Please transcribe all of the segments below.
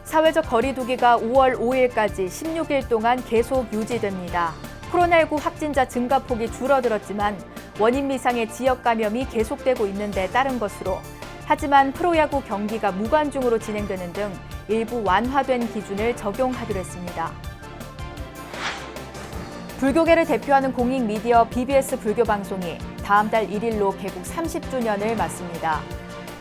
사회적 거리 두기가 5월 5일까지 16일 동안 계속 유지됩니다. 코로나19 확진자 증가폭이 줄어들었지만 원인 미상의 지역 감염이 계속되고 있는 데 따른 것으로, 하지만 프로야구 경기가 무관중으로 진행되는 등 일부 완화된 기준을 적용하기로 했습니다. 불교계를 대표하는 공익 미디어 BBS 불교방송이 다음 달 1일로 개국 30주년을 맞습니다.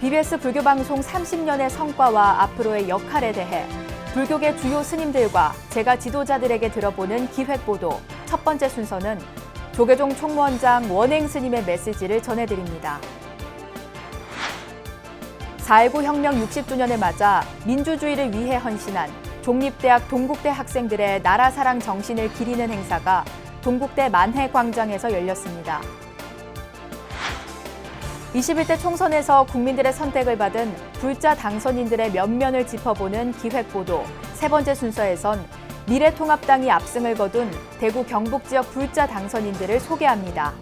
BBS 불교방송 30년의 성과와 앞으로의 역할에 대해 불교계 주요 스님들과 제가 지도자들에게 들어보는 기획보도 첫 번째 순서는 조계종 총무원장 원행 스님의 메시지를 전해드립니다. 4.19 혁명 60주년을 맞아 민주주의를 위해 헌신한 종립대학 동국대 학생들의 나라사랑 정신을 기리는 행사가 동국대 만회광장에서 열렸습니다. 21대 총선에서 국민들의 선택을 받은 불자 당선인들의 면면을 짚어보는 기획보도 세 번째 순서에선 미래통합당이 압승을 거둔 대구 경북 지역 불자 당선인들을 소개합니다.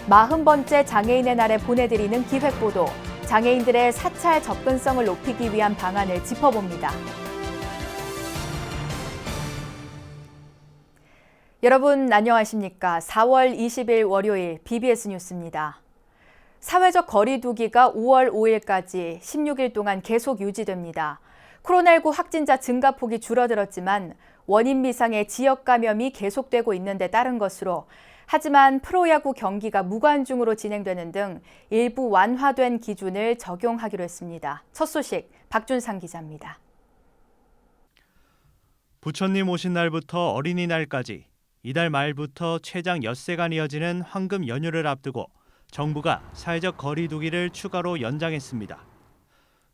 40번째 장애인의 날에 보내드리는 기획보도, 장애인들의 사찰 접근성을 높이기 위한 방안을 짚어봅니다. 여러분 안녕하십니까? 4월 20일 월요일 BBS 뉴스입니다. 사회적 거리 두기가 5월 5일까지 16일 동안 계속 유지됩니다. 코로나19 확진자 증가폭이 줄어들었지만 원인 미상의 지역 감염이 계속되고 있는 데 따른 것으로, 하지만 프로야구 경기가 무관중으로 진행되는 등 일부 완화된 기준을 적용하기로 했습니다. 첫 소식 박준상 기자입니다. 부처님 오신 날부터 어린이날까지 이달 말부터 최장 엿새간 이어지는 황금 연휴를 앞두고 정부가 사회적 거리 두기를 추가로 연장했습니다.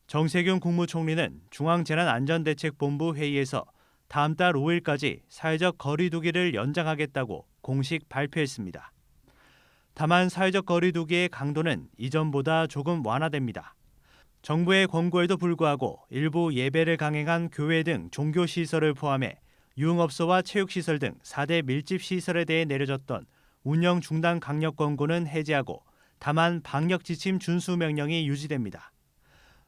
정세균 국무총리는 중앙재난안전대책본부 회의에서 다음 달 5일까지 사회적 거리 두기를 연장하겠다고 공식 발표했습니다. 다만 사회적 거리 두기의 강도는 이전보다 조금 완화됩니다. 정부의 권고에도 불구하고 일부 예배를 강행한 교회 등 종교시설을 포함해 유흥업소와 체육시설 등 4대 밀집시설에 대해 내려졌던 운영 중단 강력 권고는 해제하고 다만 방역 지침 준수 명령이 유지됩니다.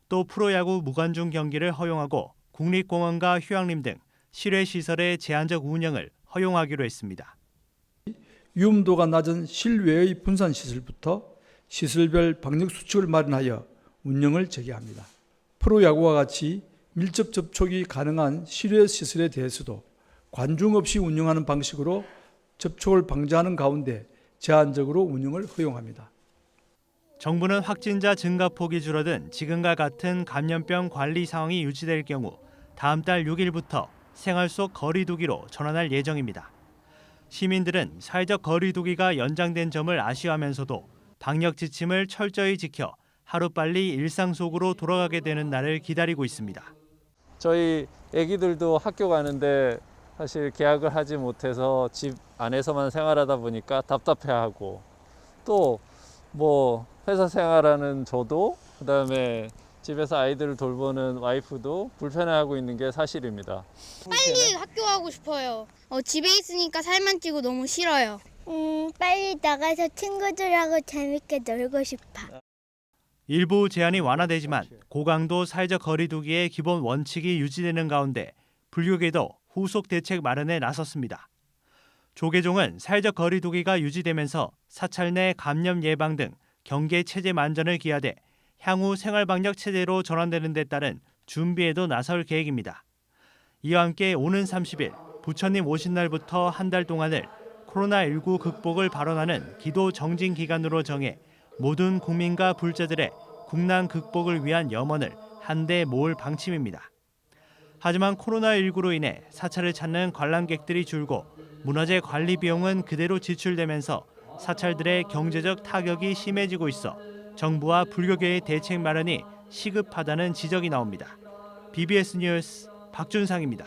또 프로야구 무관중 경기를 허용하고 국립공원과 휴양림 등 실외시설의 제한적 운영을 허용하기로 했습니다. 위험도가 낮은 실외의 분산시설부터 시설별 방역수칙을 마련하여 운영을 재개합니다. 프로야구와 같이 밀접 접촉이 가능한 실외시설에 대해서도 관중 없이 운영하는 방식으로 접촉을 방지하는 가운데 제한적으로 운영을 허용합니다. 정부는 확진자 증가폭이 줄어든 지금과 같은 감염병 관리 상황이 유지될 경우 다음 달 6일부터 생활 속 거리 두기로 전환할 예정입니다. 시민들은 사회적 거리 두기가 연장된 점을 아쉬워하면서도 방역 지침을 철저히 지켜 하루빨리 일상 속으로 돌아가게 되는 날을 기다리고 있습니다. 저희 애기들도 학교 가는데 사실 개학을 하지 못해서 집 안에서만 생활하다 보니까 답답해하고, 또 뭐 회사 생활하는 저도, 그다음에 집에서 아이들을 돌보는 와이프도 불편해하고 있는 게 사실입니다. 빨리 학교 가고 싶어요. 집에 있으니까 살만 찌고 너무 싫어요. 빨리 나가서 친구들하고 재밌게 놀고 싶어. 일부 제한이 완화되지만 고강도 사회적 거리 두기의 기본 원칙이 유지되는 가운데 불교계도 후속 대책 마련에 나섰습니다. 조계종은 사회적 거리 두기가 유지되면서 사찰 내 감염 예방 등 경계 체제 만전을 기하되 향후 생활방역 체제로 전환되는 데 따른 준비에도 나설 계획입니다. 이와 함께 오는 30일 부처님 오신 날부터 한 달 동안을 코로나19 극복을 발언하는 기도 정진 기간으로 정해 모든 국민과 불자들의 국난 극복을 위한 염원을 한데 모을 방침입니다. 하지만 코로나19로 인해 사찰을 찾는 관람객들이 줄고 문화재 관리 비용은 그대로 지출되면서 사찰들의 경제적 타격이 심해지고 있어 정부와 불교계의 대책 마련이 시급하다는 지적이 나옵니다. BBS 뉴스 박준상입니다.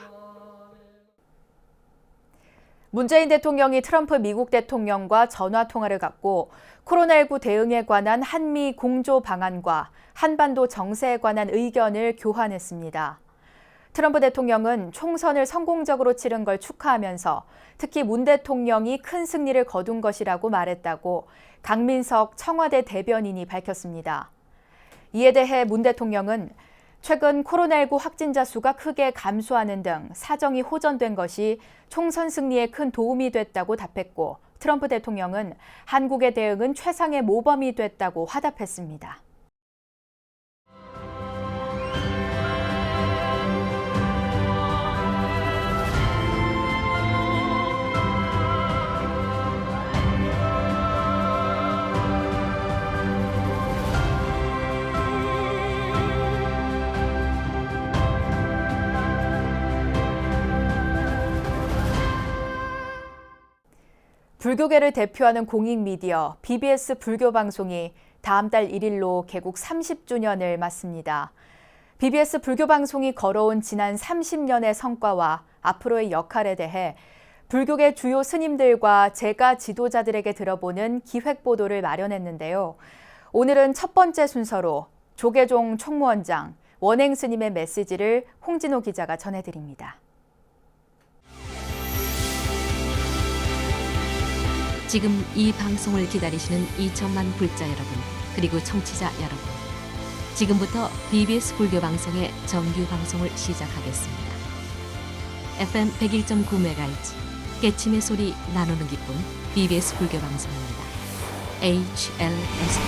문재인 대통령이 트럼프 미국 대통령과 전화 통화를 갖고 코로나19 대응에 관한 한미 공조 방안과 한반도 정세에 관한 의견을 교환했습니다. 트럼프 대통령은 총선을 성공적으로 치른 걸 축하하면서 특히 문 대통령이 큰 승리를 거둔 것이라고 말했다고 강민석 청와대 대변인이 밝혔습니다. 이에 대해 문 대통령은 최근 코로나19 확진자 수가 크게 감소하는 등 사정이 호전된 것이 총선 승리에 큰 도움이 됐다고 답했고, 트럼프 대통령은 한국의 대응은 최상의 모범이 됐다고 화답했습니다. 불교계를 대표하는 공익미디어 BBS 불교방송이 다음 달 1일로 개국 30주년을 맞습니다. BBS 불교방송이 걸어온 지난 30년의 성과와 앞으로의 역할에 대해 불교계 주요 스님들과 제가 지도자들에게 들어보는 기획보도를 마련했는데요. 오늘은 첫 번째 순서로 조계종 총무원장, 원행 스님의 메시지를 홍진호 기자가 전해드립니다. 지금 이 방송을 기다리시는 2천만 불자 여러분, 그리고 청취자 여러분, 지금부터 BBS 불교방송의 정규 방송을 시작하겠습니다. FM 101.9MHz, 깨침의 소리 나누는 기쁨, BBS 불교방송입니다. HLSG.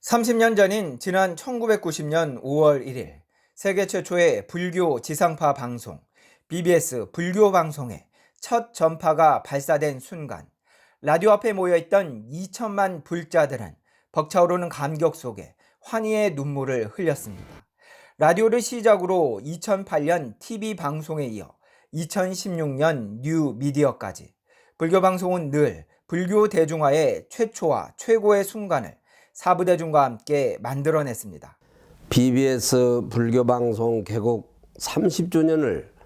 30년 전인 지난 1990년 5월 1일, 세계 최초의 불교 지상파 방송, BBS 불교방송에 첫 전파가 발사된 순간, 라디오 앞에 모여있던 2천만 불자들은 벅차오르는 감격 속에 환희의 눈물을 흘렸습니다. 라디오를 시작으로 2008년 TV 방송에 이어 2016년 뉴 미디어까지 불교방송은 늘 불교 대중화의 최초와 최고의 순간을 사부대중과 함께 만들어냈습니다. BBS 불교방송 개국 30주년을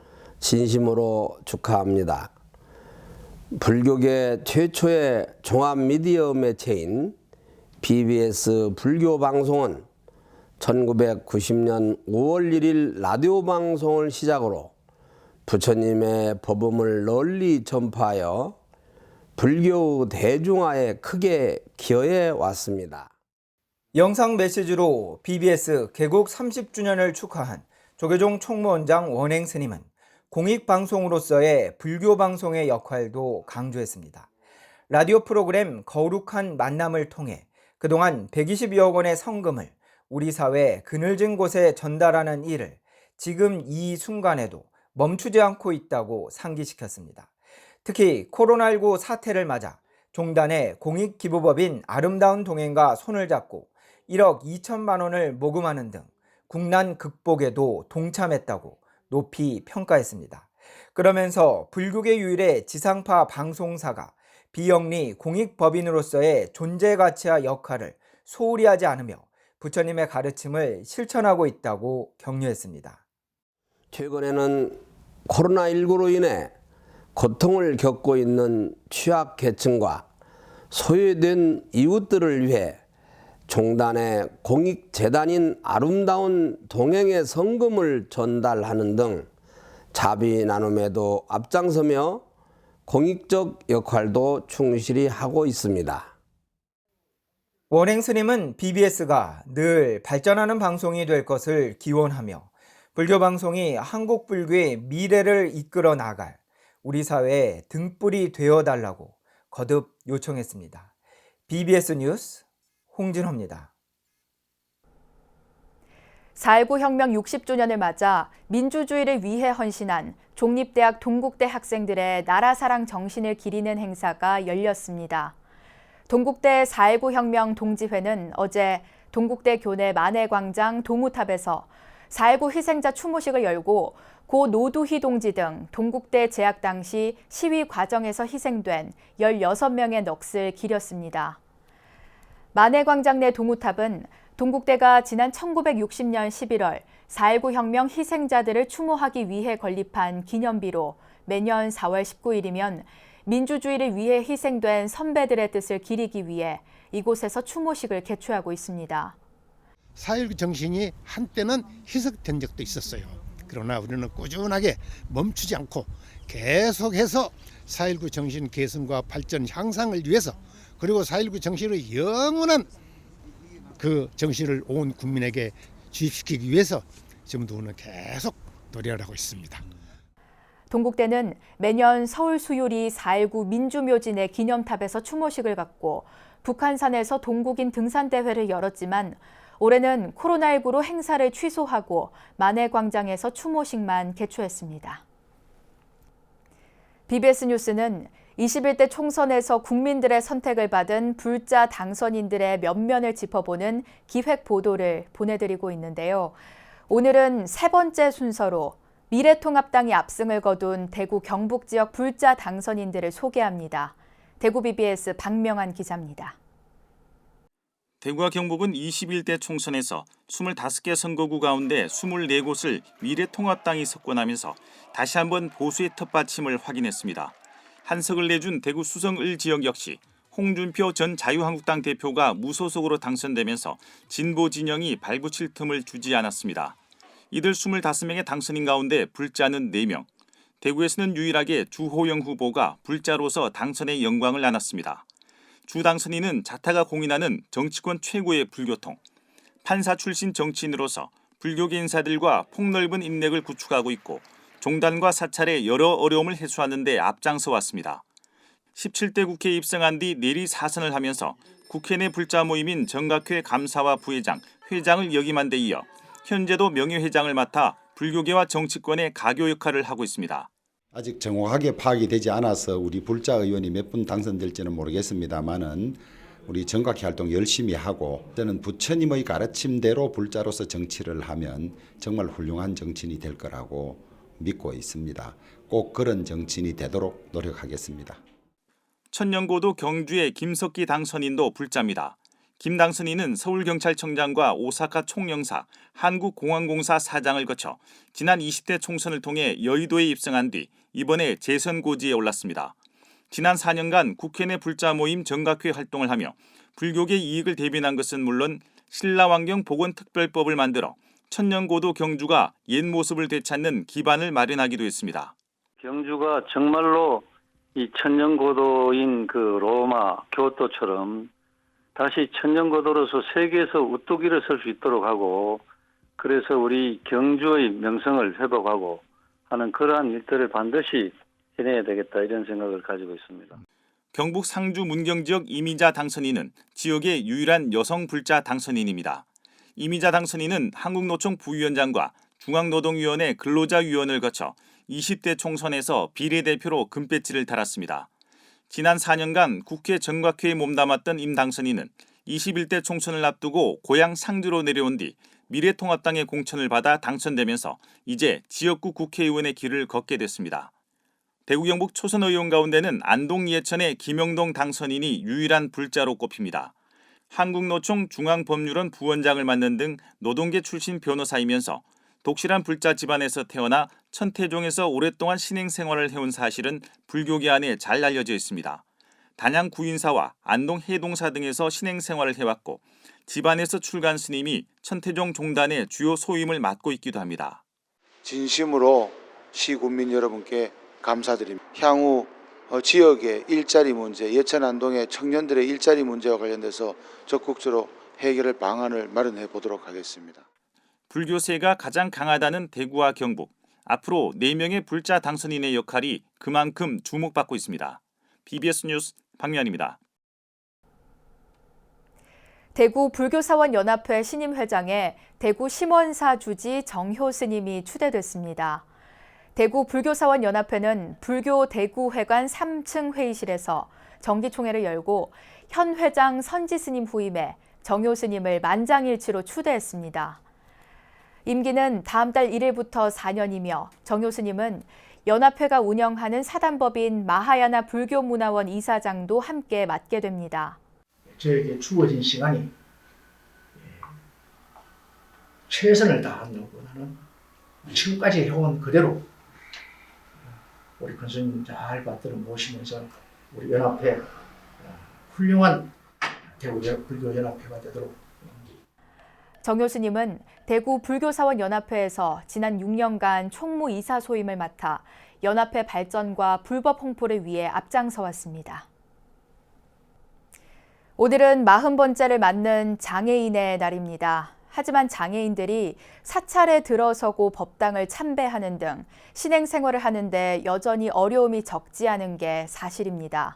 진심으로 축하합니다. 불교계 최초의 종합 미디어 매체인 BBS 불교방송은 1990년 5월 1일 라디오 방송을 시작으로 부처님의 법음을 널리 전파하여 불교 대중화에 크게 기여해 왔습니다. 영상 메시지로 BBS 개국 30주년을 축하한 조계종 총무원장 원행 스님은 공익방송으로서의 불교방송의 역할도 강조했습니다. 라디오 프로그램 거룩한 만남을 통해 그동안 120여 원의 성금을 우리 사회 그늘진 곳에 전달하는 일을 지금 이 순간에도 멈추지 않고 있다고 상기시켰습니다. 특히 코로나19 사태를 맞아 종단의 공익기부법인 아름다운 동행과 손을 잡고 1억 2천만 원을 모금하는 등 국난 극복에도 동참했다고 높이 평가했습니다. 그러면서 불교계 유일의 지상파 방송사가 비영리 공익법인으로서의 존재 가치와 역할을 소홀히 하지 않으며 부처님의 가르침을 실천하고 있다고 격려했습니다. 최근에는 코로나19로 인해 고통을 겪고 있는 취약계층과 소외된 이웃들을 위해 종단의 공익재단인 아름다운 동행의 성금을 전달하는 등 자비 나눔에도 앞장서며 공익적 역할도 충실히 하고 있습니다. 원행 스님은 BBS가 늘 발전하는 방송이 될 것을 기원하며 불교 방송이 한국 불교의 미래를 이끌어 나갈 우리 사회의 등불이 되어달라고 거듭 요청했습니다. BBS 뉴스 홍진호입니다. 4.19 혁명 60주년을 맞아 민주주의를 위해 헌신한 종립대학 동국대 학생들의 나라사랑 정신을 기리는 행사가 열렸습니다. 동국대 4.19 혁명 동지회는 어제 동국대 교내 만해광장 동우탑에서 4.19 희생자 추모식을 열고 고 노두희 동지 등 동국대 재학 당시 시위 과정에서 희생된 16명의 넋을 기렸습니다. 만해광장 내 동우탑은 동국대가 지난 1960년 11월 4.19 혁명 희생자들을 추모하기 위해 건립한 기념비로 매년 4월 19일이면 민주주의를 위해 희생된 선배들의 뜻을 기리기 위해 이곳에서 추모식을 개최하고 있습니다. 4.19 정신이 한때는 희석된 적도 있었어요. 그러나 우리는 꾸준하게 멈추지 않고 계속해서 4.19 정신 개선과 발전 향상을 위해서, 그리고 4.19 정신의 영원한 그 정신을 온 국민에게 주입시키기 위해서 지금도 계속 노력을 하고 있습니다. 동국대는 매년 서울 수유리 4.19 민주묘지 내 기념탑에서 추모식을 갖고 북한산에서 동국인 등산대회를 열었지만 올해는 코로나19로 행사를 취소하고 만해광장에서 추모식만 개최했습니다. BBS 뉴스는 21대 총선에서 국민들의 선택을 받은 불자 당선인들의 면면을 짚어보는 기획 보도를 보내드리고 있는데요. 오늘은 세 번째 순서로 미래통합당이 압승을 거둔 대구 경북 지역 불자 당선인들을 소개합니다. 대구 BBS 박명환 기자입니다. 대구와 경북은 21대 총선에서 25개 선거구 가운데 24곳을 미래통합당이 석권하면서 다시 한번 보수의 텃받침을 확인했습니다. 한석을 내준 대구 수성을 지역 역시 홍준표 전 자유한국당 대표가 무소속으로 당선되면서 진보 진영이 발붙일 틈을 주지 않았습니다. 이들 25명의 당선인 가운데 불자는 4명. 대구에서는 유일하게 주호영 후보가 불자로서 당선의 영광을 안았습니다. 주 당선인은 자타가 공인하는 정치권 최고의 불교통. 판사 출신 정치인으로서 불교계 인사들과 폭넓은 인맥을 구축하고 있고 종단과 사찰의 여러 어려움을 해소하는 데 앞장서 왔습니다. 17대 국회에 입성한 뒤 내리 사선을 하면서 국회 내 불자 모임인 정각회 감사와 부회장, 회장을 역임한 데 이어 현재도 명예회장을 맡아 불교계와 정치권의 가교 역할을 하고 있습니다. 아직 정확하게 파악이 되지 않아서 우리 불자 의원이 몇 분 당선될지는 모르겠습니다만은 우리 정각회 활동 열심히 하고 저는 부처님의 가르침대로 불자로서 정치를 하면 정말 훌륭한 정치인이 될 거라고 믿고 있습니다. 꼭 그런 정치인이 되도록 노력하겠습니다. 천년고도 경주의 김석기 당선인도 불자입니다. 김 당선인은 서울경찰청장과 오사카 총영사, 한국공항공사 사장을 거쳐 지난 20대 총선을 통해 여의도에 입성한 뒤 이번에 재선 고지에 올랐습니다. 지난 4년간 국회 내 불자 모임 정각회 활동을 하며 불교계 이익을 대변한 것은 물론 신라환경보건특별법을 만들어 천년고도 경주가 옛 모습을 되찾는 기반을 마련하기도 했습니다. 경주가 정말로 이 천년고도인 그 로마, 교토처럼 다시 천년고도로서 세계에서 우뚝 일어설 수 있도록 하고 그래서 우리 경주의 명성을 회복하고 하는 그러한 일들을 반드시 해내야 되겠다 이런 생각을 가지고 있습니다. 경북 상주 문경 지역 이미자 당선인은 지역의 유일한 여성 불자 당선인입니다. 이미자 당선인은 한국노총 부위원장과 중앙노동위원회 근로자위원을 거쳐 20대 총선에서 비례대표로 금배지를 달았습니다. 지난 4년간 국회 정각회에 몸담았던 임 당선인은 21대 총선을 앞두고 고향 상주로 내려온 뒤 미래통합당의 공천을 받아 당선되면서 이제 지역구 국회의원의 길을 걷게 됐습니다. 대구 경북 초선 의원 가운데는 안동 예천의 김영동 당선인이 유일한 불자로 꼽힙니다. 한국노총 중앙법률원 부원장을 맡는 등 노동계 출신 변호사이면서 독실한 불자 집안에서 태어나 천태종에서 오랫동안 신행 생활을 해온 사실은 불교계 안에 잘 알려져 있습니다. 단양 구인사와 안동 해동사 등에서 신행 생활을 해왔고 집안에서 출간 스님이 천태종 종단의 주요 소임을 맡고 있기도 합니다. 진심으로 시군민 여러분께 감사드립니다. 향후 지역의 일자리 문제, 예천 안동의 청년들의 일자리 문제와 관련돼서 적극적으로 해결할 방안을 마련해 보도록 하겠습니다. 불교세가 가장 강하다는 대구와 경북. 앞으로 4명의 불자 당선인의 역할이 그만큼 주목받고 있습니다. BBS 뉴스 박면입니다. 대구 불교사원연합회 신임 회장에 대구 심원사 주지 정효 스님이 추대됐습니다. 대구 불교사원연합회는 불교 대구회관 3층 회의실에서 정기총회를 열고 현 회장 선지 스님 후임에 정효 스님을 만장일치로 추대했습니다. 임기는 다음 달 1일부터 4년이며 정효 스님은 연합회가 운영하는 사단법인 마하야나 불교문화원 이사장도 함께 맡게 됩니다. 저에게 주어진 시간이 최선을 다하려고 하는 지금까지 해온 그대로 우리 큰 스님 잘 받들어 모시면서 우리 연합회 훌륭한 대구 불교연합회가 되도록. 정효 스님은 대구 불교사원연합회에서 지난 6년간 총무이사 소임을 맡아 연합회 발전과 불법 홍보를 위해 앞장서 왔습니다. 오늘은 40번째를 맞는 장애인의 날입니다. 하지만 장애인들이 사찰에 들어서고 법당을 참배하는 등 신행생활을 하는데 여전히 어려움이 적지 않은 게 사실입니다.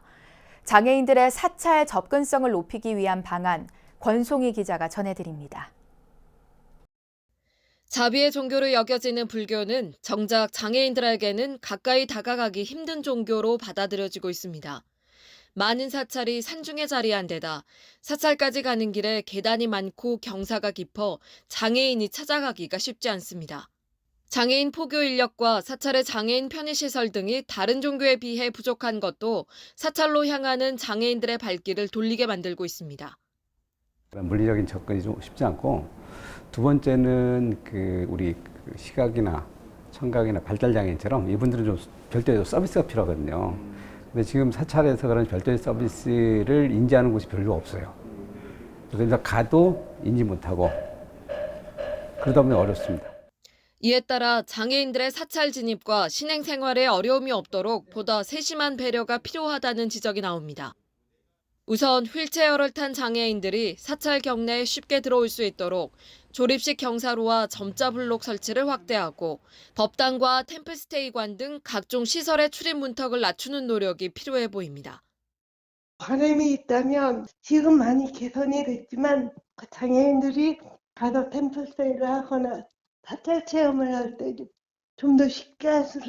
장애인들의 사찰 접근성을 높이기 위한 방안, 권송희 기자가 전해드립니다. 자비의 종교로 여겨지는 불교는 정작 장애인들에게는 가까이 다가가기 힘든 종교로 받아들여지고 있습니다. 많은 사찰이 산중에 자리한 데다 사찰까지 가는 길에 계단이 많고 경사가 깊어 장애인이 찾아가기가 쉽지 않습니다. 장애인 포교 인력과 사찰의 장애인 편의시설 등이 다른 종교에 비해 부족한 것도 사찰로 향하는 장애인들의 발길을 돌리게 만들고 있습니다. 물리적인 접근이 좀 쉽지 않고, 두 번째는 우리 시각이나 청각이나 발달 장애인처럼 이분들은 좀 별도의 서비스가 필요하거든요. 근데 지금 사찰에서 그런 별도의 서비스를 인지하는 곳이 별로 없어요. 그래서 가도 인지 못하고 그러다 보면 어렵습니다. 이에 따라 장애인들의 사찰 진입과 신행 생활에 어려움이 없도록 보다 세심한 배려가 필요하다는 지적이 나옵니다. 우선 휠체어를 탄 장애인들이 사찰 경내에 쉽게 들어올 수 있도록 조립식 경사로와 점자 블록 설치를 확대하고 법당과 템플스테이관 등 각종 시설의 출입 문턱을 낮추는 노력이 필요해 보입니다. 바람이 있다면 지금 많이 개선이 됐지만 장애인들이 가서 템플스테이를 하거나 사찰 체험을 할 때 좀 더 쉽게 할 수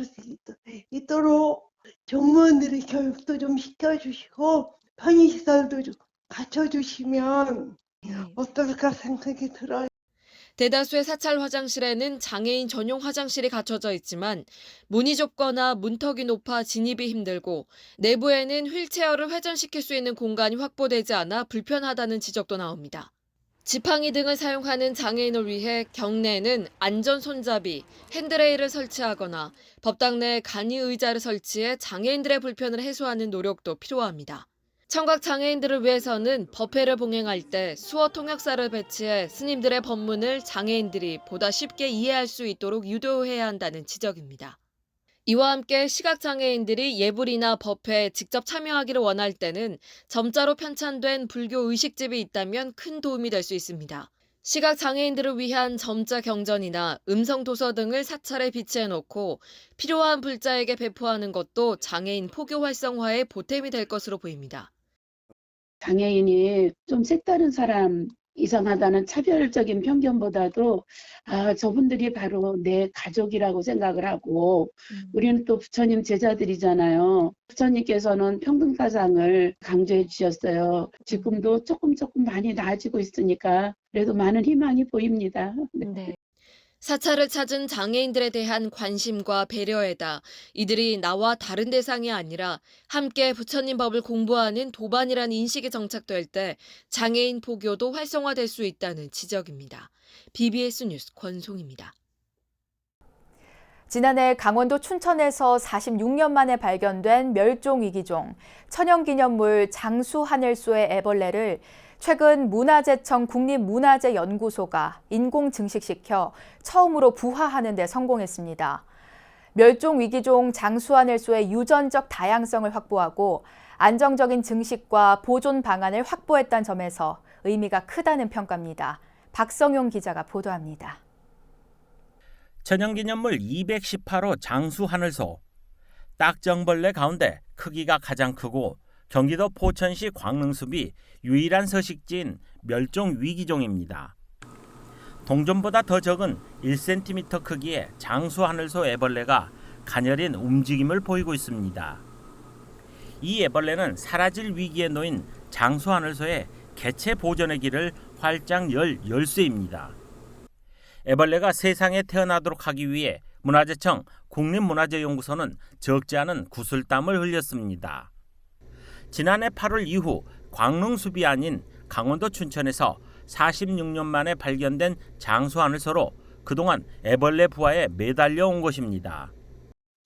있도록 정무원들의 교육도 좀 시켜주시고 편의시설도 좀 갖춰주시면 어떨까 생각이 들어요. 대다수의 사찰 화장실에는 장애인 전용 화장실이 갖춰져 있지만 문이 좁거나 문턱이 높아 진입이 힘들고 내부에는 휠체어를 회전시킬 수 있는 공간이 확보되지 않아 불편하다는 지적도 나옵니다. 지팡이 등을 사용하는 장애인을 위해 경내에는 안전 손잡이, 핸드레일을 설치하거나 법당 내 간이 의자를 설치해 장애인들의 불편을 해소하는 노력도 필요합니다. 청각 장애인들을 위해서는 법회를 봉행할 때 수어 통역사를 배치해 스님들의 법문을 장애인들이 보다 쉽게 이해할 수 있도록 유도해야 한다는 지적입니다. 이와 함께 시각장애인들이 예불이나 법회에 직접 참여하기를 원할 때는 점자로 편찬된 불교 의식집이 있다면 큰 도움이 될 수 있습니다. 시각장애인들을 위한 점자 경전이나 음성도서 등을 사찰에 비치해놓고 필요한 불자에게 배포하는 것도 장애인 포교 활성화에 보탬이 될 것으로 보입니다. 장애인이 좀 색다른 사람, 이상하다는 차별적인 편견보다도 저분들이 바로 내 가족이라고 생각을 하고 우리는 또 부처님 제자들이잖아요. 부처님께서는 평등사상을 강조해 주셨어요. 지금도 조금 많이 나아지고 있으니까 그래도 많은 희망이 보입니다. 네. 사찰을 찾은 장애인들에 대한 관심과 배려에다 이들이 나와 다른 대상이 아니라 함께 부처님 법을 공부하는 도반이라는 인식이 정착될 때 장애인 포교도 활성화될 수 있다는 지적입니다. BBS 뉴스 권송입니다. 지난해 강원도 춘천에서 46년 만에 발견된 멸종위기종 천연기념물 장수하늘소의 애벌레를 최근 문화재청 국립문화재연구소가 인공 증식시켜 처음으로 부화하는 데 성공했습니다. 멸종위기종 장수하늘소의 유전적 다양성을 확보하고 안정적인 증식과 보존 방안을 확보했다는 점에서 의미가 크다는 평가입니다. 박성용 기자가 보도합니다. 천연기념물 218호 장수하늘소. 딱정벌레 가운데 크기가 가장 크고 경기도 포천시 광릉숲이 유일한 서식지인 멸종위기종입니다. 동전보다 더 적은 1cm 크기의 장수하늘소 애벌레가 가녀린 움직임을 보이고 있습니다. 이 애벌레는 사라질 위기에 놓인 장수하늘소의 개체 보존의 길을 활짝 열 열쇠입니다. 애벌레가 세상에 태어나도록 하기 위해 문화재청 국립문화재연구소는 적지 않은 구슬땀을 흘렸습니다. 지난해 8월 이후 광릉숲이 아닌 강원도 춘천에서 46년 만에 발견된 장수하늘소로 그동안 애벌레 부화에 매달려 온 것입니다.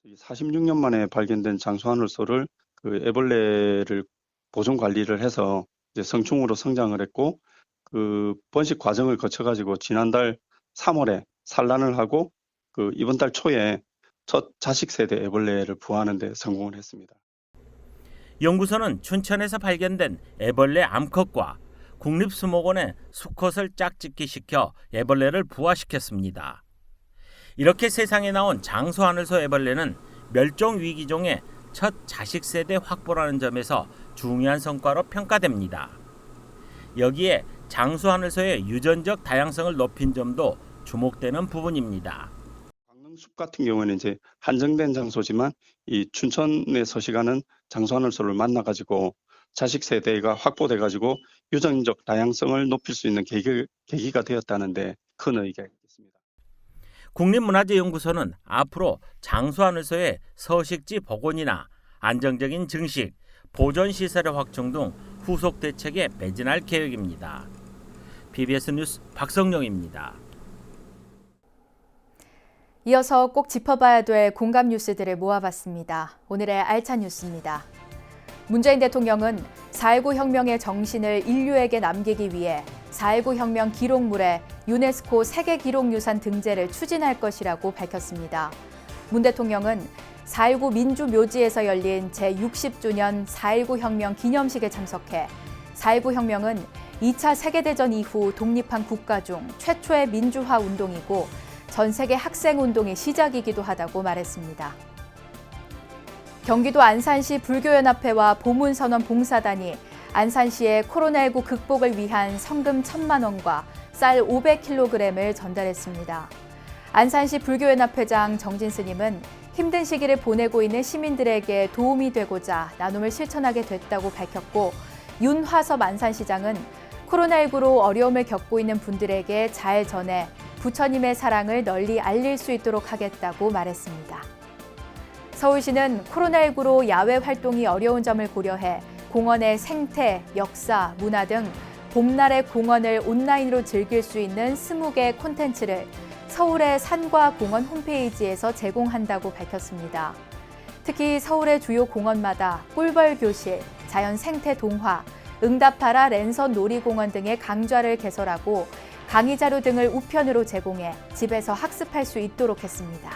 46년 만에 발견된 장수하늘소를 애벌레를 보존 관리를 해서 이제 성충으로 성장을 했고 그 번식 과정을 거쳐가지고 지난달 3월에 산란을 하고 이번 달 초에 첫 자식 세대 애벌레를 부화하는 데 성공을 했습니다. 연구소는 춘천에서 발견된 애벌레 암컷과 국립수목원에 수컷을 짝짓기시켜 애벌레를 부화시켰습니다. 이렇게 세상에 나온 장수하늘소 애벌레는 멸종위기종의 첫 자식 세대 확보라는 점에서 중요한 성과로 평가됩니다. 여기에 장수하늘소의 유전적 다양성을 높인 점도 주목되는 부분입니다. 숲 같은 경우에는 이제 한정된 장소지만 이 춘천에 서식하는 장수하늘소를 만나가지고 자식 세대가 확보돼가지고 유전적 다양성을 높일 수 있는 계기가 되었다는데 큰 의의가 있습니다. 국립문화재연구소는 앞으로 장수하늘소의 서식지 복원이나 안정적인 증식, 보존시설의 확충 등 후속 대책에 매진할 계획입니다. BBS 뉴스 박성룡입니다. 이어서 꼭 짚어봐야 될 공감 뉴스들을 모아봤습니다. 오늘의 알찬 뉴스입니다. 문재인 대통령은 4.19 혁명의 정신을 인류에게 남기기 위해 4.19 혁명 기록물에 유네스코 세계기록유산 등재를 추진할 것이라고 밝혔습니다. 문 대통령은 4.19 민주묘지에서 열린 제60주년 4.19 혁명 기념식에 참석해 4.19 혁명은 2차 세계대전 이후 독립한 국가 중 최초의 민주화 운동이고 전 세계 학생운동의 시작이기도 하다고 말했습니다. 경기도 안산시 불교연합회와 보문선원 봉사단이 안산시에 코로나19 극복을 위한 성금 1,000만 원과 쌀 500kg을 전달했습니다. 안산시 불교연합회장 정진 스님은 힘든 시기를 보내고 있는 시민들에게 도움이 되고자 나눔을 실천하게 됐다고 밝혔고, 윤화섭 안산시장은 코로나19로 어려움을 겪고 있는 분들에게 잘 전해 부처님의 사랑을 널리 알릴 수 있도록 하겠다고 말했습니다. 서울시는 코로나19로 야외 활동이 어려운 점을 고려해 공원의 생태, 역사, 문화 등 봄날의 공원을 온라인으로 즐길 수 있는 20개 콘텐츠를 서울의 산과 공원 홈페이지에서 제공한다고 밝혔습니다. 특히 서울의 주요 공원마다 꿀벌 교실, 자연 생태 동화, 응답하라 랜선 놀이공원 등의 강좌를 개설하고 강의 자료 등을 우편으로 제공해 집에서 학습할 수 있도록 했습니다.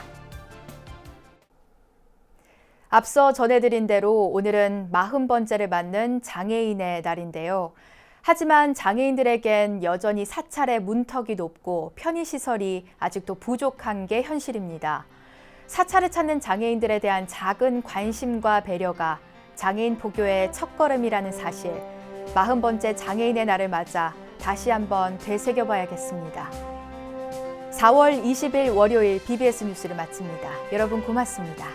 앞서 전해드린 대로 오늘은 40번째를 맞는 장애인의 날인데요. 하지만 장애인들에겐 여전히 사찰의 문턱이 높고 편의시설이 아직도 부족한 게 현실입니다. 사찰을 찾는 장애인들에 대한 작은 관심과 배려가 장애인 포교의 첫걸음이라는 사실, 40번째 장애인의 날을 맞아 다시 한번 되새겨봐야겠습니다. 4월 20일 월요일 BBS 뉴스를 마칩니다. 여러분 고맙습니다.